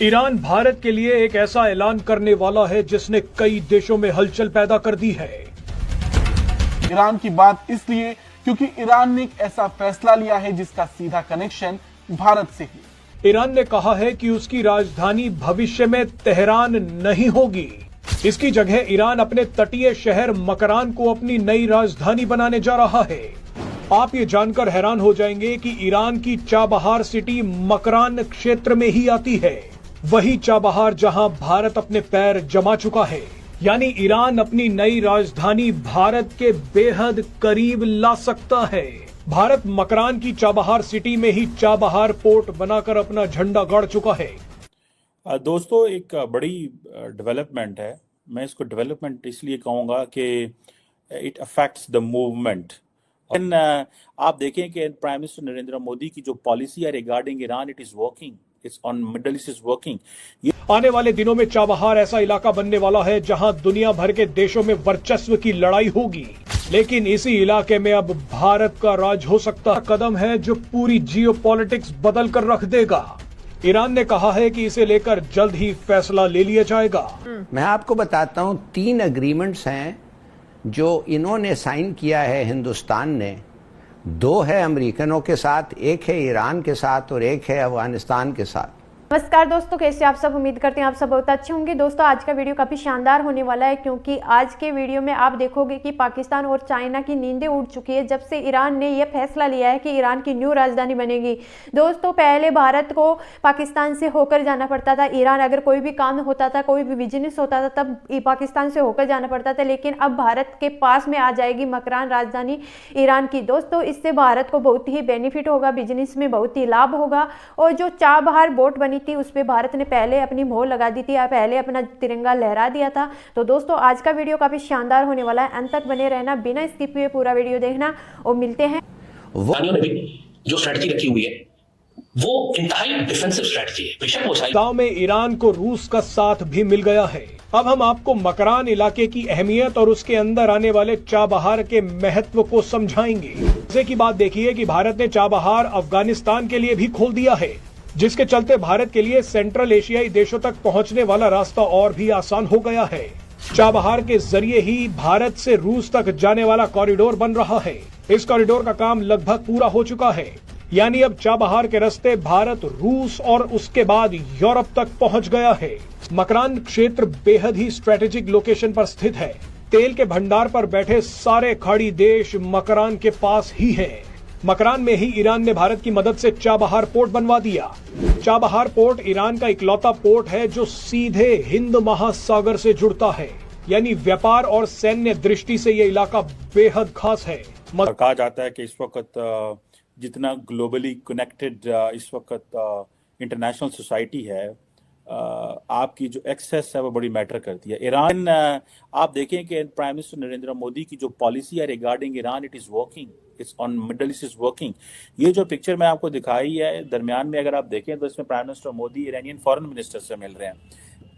Iran Bharat के लिए एक ऐसा ऐलान करने वाला है जिसने कई देशों में हलचल पैदा कर दी है। ईरान की बात इसलिए क्योंकि ईरान ने एक ऐसा फैसला लिया है जिसका सीधा कनेक्शन भारत से है। ईरान ने कहा है कि उसकी राजधानी भविष्य में तेहरान नहीं होगी। इसकी जगह ईरान अपने तटीय शहर मकरान को अपनी नई राजधानी बनाने जा रहा है। आप ये जानकर हैरान हो जाएंगे कि ईरान की चाबहार सिटी मकरान क्षेत्र में ही आती है, वही चाबहार जहां भारत अपने पैर जमा चुका है। यानी ईरान अपनी नई राजधानी भारत के बेहद करीब ला सकता है। भारत मकरान की चाबहार सिटी में ही चाबहार पोर्ट बनाकर अपना झंडा गाड़ चुका है। दोस्तों, एक बड़ी डेवलपमेंट है। मैं इसको डेवलपमेंट इसलिए कहूँगा कि इट अफेक्ट्स द मूवमेंट। आप देखें कि प्राइम मिनिस्टर नरेंद्र मोदी की जो पॉलिसी है regarding Iran, it is working, it's on middle east is working. आने वाले दिनों में चाबहार ऐसा इलाका बनने वाला है जहां दुनिया भर के देशों में वर्चस्व की लड़ाई होगी, लेकिन इसी इलाके में अब भारत का राज हो सकता है। कदम है जो पूरी जियोपॉलिटिक्स बदल कर रख देगा। ईरान ने कहा है कि इसे लेकर जल्द ही फैसला ले लिया जाएगा। मैं आपको बताता हूं, 3 एग्रीमेंट्स हैं जो इन्होंने साइन किया है हिंदुस्तान ने। 2 है अमेरिकनों के साथ, एक है ईरान के साथ और एक है अफगानिस्तान के साथ। नमस्कार दोस्तों, कैसे आप सब? उम्मीद करते हैं आप सब बहुत अच्छे होंगे। दोस्तों, आज का वीडियो काफ़ी शानदार होने वाला है क्योंकि आज के वीडियो में आप देखोगे कि पाकिस्तान और चाइना की नींदें उड़ चुकी है जब से ईरान ने यह फैसला लिया है कि ईरान की न्यू राजधानी बनेगी। दोस्तों, पहले भारत को पाकिस्तान से होकर जाना पड़ता था। ईरान अगर कोई भी काम होता था, कोई भी बिजनेस होता था, तब पाकिस्तान से होकर जाना पड़ता था, लेकिन अब भारत के पास में आ जाएगी मकरान राजधानी ईरान की। दोस्तों, इससे भारत को बहुत ही बेनिफिट होगा, बिजनेस में बहुत ही लाभ होगा। और जो चाबहार बोट बनी थी उस पे भारत ने पहले अपनी मोहर लगा दी थी, पहले अपना तिरंगा लहरा दिया था। तो दोस्तों, आज का वीडियो काफी शानदार होने वाला है, अंत तक बने रहना, बिना स्किप हुए पूरा वीडियो देखना। और मिलते हैं। में भी जो स्ट्रेटजी रखी हुई है वो इंतहाई डिफेंसिव स्ट्रेटजी है। बेशक वो गांव में ईरान को रूस का साथ भी मिल गया है। अब हम आपको मकरान इलाके की अहमियत और उसके अंदर आने वाले चाबहार के महत्व को समझाएंगे। मजे की बात देखिए कि भारत ने चाबहार अफगानिस्तान के लिए भी खोल दिया है, जिसके चलते भारत के लिए सेंट्रल एशियाई देशों तक पहुंचने वाला रास्ता और भी आसान हो गया है। चाबहार के जरिए ही भारत से रूस तक जाने वाला कॉरिडोर बन रहा है। इस कॉरिडोर का काम लगभग पूरा हो चुका है, यानी अब चाबहार के रास्ते भारत, रूस और उसके बाद यूरोप तक पहुंच गया है। मकरान क्षेत्र बेहद ही स्ट्रेटेजिक लोकेशन पर स्थित है। तेल के भंडार पर बैठे सारे खाड़ी देश मकरान के पास ही हैं। मकरान में ही ईरान ने भारत की मदद से चाबहार पोर्ट बनवा दिया। चाबहार पोर्ट ईरान का इकलौता पोर्ट है जो सीधे हिंद महासागर से जुड़ता है, यानी व्यापार और सैन्य दृष्टि से यह इलाका बेहद खास है। कहा जाता है कि इस वक्त जितना ग्लोबली कनेक्टेड इस वक्त इंटरनेशनल सोसाइटी है, आपकी जो एक्सेस है वो बड़ी मैटर करती है। ईरान, आप देखें कि प्राइम मिनिस्टर नरेंद्र मोदी की जो पॉलिसी है regarding Iran, it is working, it's on middle east is working. ये जो पिक्चर मैं आपको दिखाई है, दरमियान में अगर आप देखें तो इसमें prime minister Modi Iranian foreign minister से मिल रहे हैं।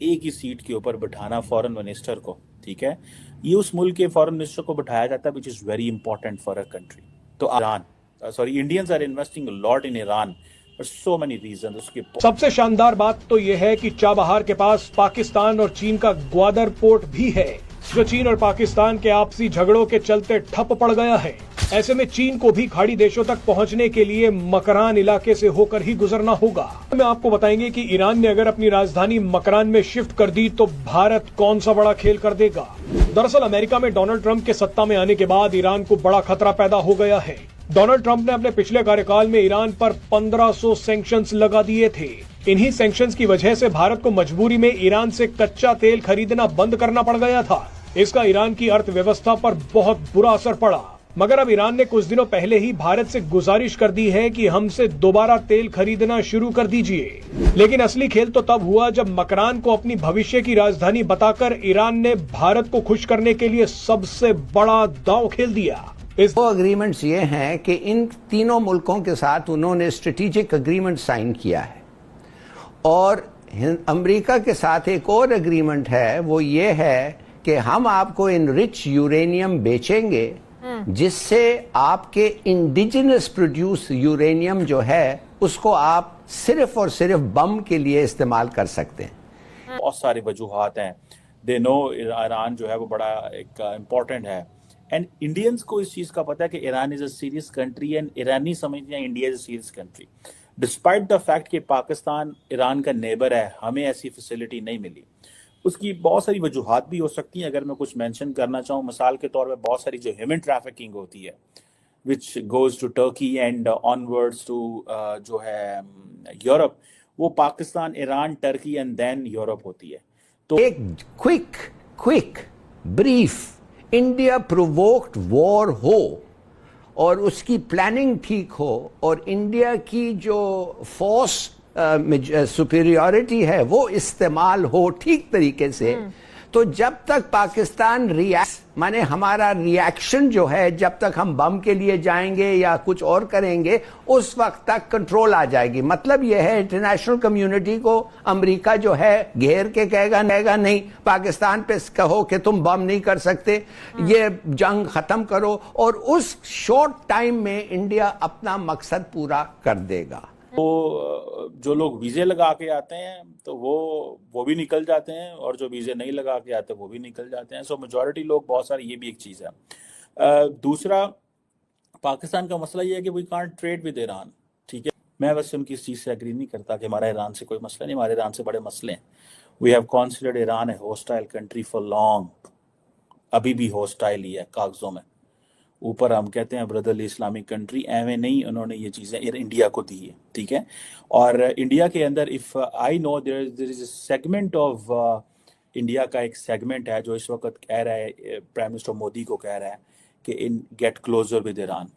एक ही सीट के ऊपर बिठाना फॉरेन मिनिस्टर को, ठीक है, ये उस मुल्क के फॉरेन मिनिस्टर को बिठाया जाता है, which is very important for a country. तो Indians are investing a lot in Iran. So many reasons. उसके सबसे शानदार बात तो यह है कि चाबहार के पास पाकिस्तान और चीन का ग्वादर पोर्ट भी है, जो चीन और पाकिस्तान के आपसी झगड़ों के चलते ठप पड़ गया है। ऐसे में चीन को भी खाड़ी देशों तक पहुंचने के लिए मकरान इलाके से होकर ही गुजरना होगा। मैं आपको बताएंगे कि ईरान ने अगर अपनी राजधानी मकरान में शिफ्ट कर दी तो भारत कौन सा बड़ा खेल कर देगा। दरअसल अमेरिका में डोनाल्ड ट्रंप के सत्ता में आने के बाद ईरान को बड़ा खतरा पैदा हो गया है। डोनाल्ड ट्रंप ने अपने पिछले कार्यकाल में ईरान पर 1500 सैंक्शंस लगा दिए थे। इन्हीं सैंक्शंस की वजह से भारत को मजबूरी में ईरान से कच्चा तेल खरीदना बंद करना पड़ गया था। इसका ईरान की अर्थव्यवस्था पर बहुत बुरा असर पड़ा। मगर अब ईरान ने कुछ दिनों पहले ही भारत से गुजारिश कर दी है कि हमसे दोबारा तेल खरीदना शुरू कर दीजिए। लेकिन असली खेल तो तब हुआ जब मकरान को अपनी भविष्य की राजधानी बताकर ईरान ने भारत को खुश करने के लिए सबसे बड़ा दांव खेल दिया। इस 2 एग्रीमेंट्स ये हैं कि इन तीनों मुल्कों के साथ उन्होंने स्ट्रेटेजिक एग्रीमेंट साइन किया है, और अमेरिका के साथ एक और एग्रीमेंट है, वो ये है कि हम आपको इनरिच यूरेनियम बेचेंगे, जिससे आपके इंडिजिनस प्रोड्यूस यूरेनियम जो है उसको आप सिर्फ और सिर्फ बम के लिए इस्तेमाल कर सकते हैं। बहुत सारी वजूहात हैं। दे नो ईरान जो है वो बड़ा एक इम्पोर्टेंट है, एंड इंडियंस को इस चीज़ का पता है कि Iran is a serious country, and ईरानी समझते हैं India is a serious country. Despite the fact कि पाकिस्तान ईरान का नेबर है, हमें ऐसी फैसिलिटी नहीं मिली। उसकी बहुत सारी वजूहात भी हो सकती हैं। अगर मैं कुछ मेंशन करना चाहूँ, मिसाल के तौर पे बहुत सारी जो ह्यूमन ट्रैफिकिंग होती है which goes to Turkey and onwards to जो है यूरोप, वो Pakistan, Iran, Turkey and then Europe होती है। तो एक quick brief India provoked war हो और उसकी प्लानिंग ठीक हो और इंडिया की जो फोर्स सुपीरियरिटी है वो इस्तेमाल हो ठीक तरीके से, तो जब तक पाकिस्तान माने हमारा रिएक्शन जो है, जब तक हम बम के लिए जाएंगे या कुछ और करेंगे, उस वक्त तक कंट्रोल आ जाएगी। मतलब यह है इंटरनेशनल कम्युनिटी को अमेरिका जो है घेर के कहेगा नहीं, पाकिस्तान पे कहो कि तुम बम नहीं कर सकते, ये जंग खत्म करो, और उस शॉर्ट टाइम में इंडिया अपना मकसद पूरा कर देगा। तो जो लोग वीजे लगा के आते हैं तो वो भी निकल जाते हैं, और जो वीजे नहीं लगा के आते वो भी निकल जाते हैं। सो मेजॉरिटी लोग, बहुत सारी, ये भी एक चीज़ है। दूसरा, पाकिस्तान का मसला ये है कि we can't trade with Iran. ठीक है, मैं वैसे उनकी इस चीज़ से एग्री नहीं करता कि हमारा ईरान से कोई मसला नहीं, हमारे ईरान से बड़े मसले हैं। We have considered Iran a hostile country for long, अभी भी हॉस्टाइल ही है कागजों में। ऊपर हम कहते हैं ब्रदरली इस्लामिक कंट्री, एवं नहीं, उन्होंने ये चीज़ें इंडिया को दी है। ठीक है, और इंडिया के अंदर if I know there is a segment of India का एक सेगमेंट है जो इस वक्त कह रहा है, प्राइम मिनिस्टर मोदी को कह रहा है कि इन गेट क्लोजर विद ईरान।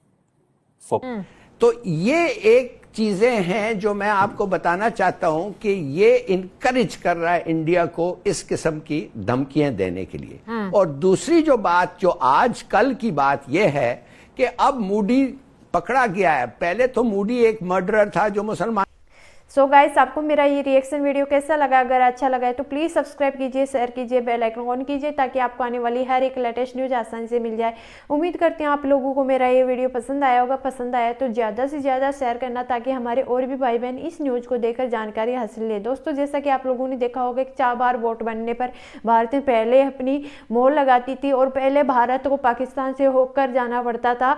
तो ये एक चीजें हैं जो मैं आपको बताना चाहता हूं कि ये इनकरेज कर रहा है इंडिया को इस किस्म की धमकियां देने के लिए। और दूसरी जो बात, जो आज कल की बात यह है कि अब मूडी पकड़ा गया है। पहले तो मूडी एक मर्डरर था जो मुसलमान। सो गाइस, आपको मेरा ये रिएक्शन वीडियो कैसा लगा? अगर अच्छा लगा है तो प्लीज़ सब्सक्राइब कीजिए, शेयर कीजिए, बेल आइकन ऑन कीजिए ताकि आपको आने वाली हर एक लेटेस्ट न्यूज़ आसानी से मिल जाए। उम्मीद करते हैं आप लोगों को मेरा ये वीडियो पसंद आया होगा। पसंद आया तो ज़्यादा से ज़्यादा शेयर करना ताकि हमारे और भी भाई बहन इस न्यूज़ को देखकर जानकारी हासिल ले। दोस्तों, जैसा कि आप लोगों ने देखा होगा कि 4 बार वोट बनने पर भारत ने पहले अपनी मोहर लगाती थी और पहले भारत को पाकिस्तान से होकर जाना पड़ता था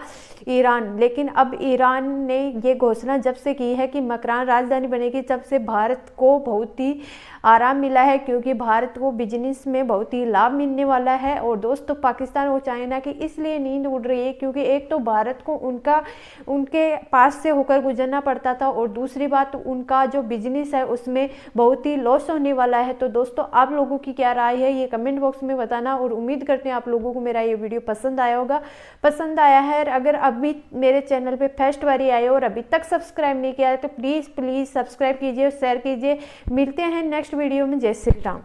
ईरान, लेकिन अब ईरान ने ये घोषणा जब से की है कि मकरान राजधानी बनेगी, तब से भारत को बहुत ही आराम मिला है, क्योंकि भारत को बिजनेस में बहुत ही लाभ मिलने वाला है। और दोस्तों, पाकिस्तान और चाइना की इसलिए नींद उड़ रही है क्योंकि एक तो भारत को उनके पास से होकर गुजरना पड़ता था, और दूसरी बात उनका जो बिजनेस है उसमें बहुत ही लॉस होने वाला है। तो दोस्तों, आप लोगों की क्या राय है ये कमेंट बॉक्स में बताना, और उम्मीद करते हैं आप लोगों को मेरा ये वीडियो पसंद आया होगा। पसंद आया है, अगर अभी मेरे चैनल पे फर्स्ट बारी आए और अभी तक सब्सक्राइब नहीं किया है तो प्लीज़ सब्सक्राइब कीजिए और शेयर कीजिए। मिलते हैं नेक्स्ट वीडियो में। जय श्री राम।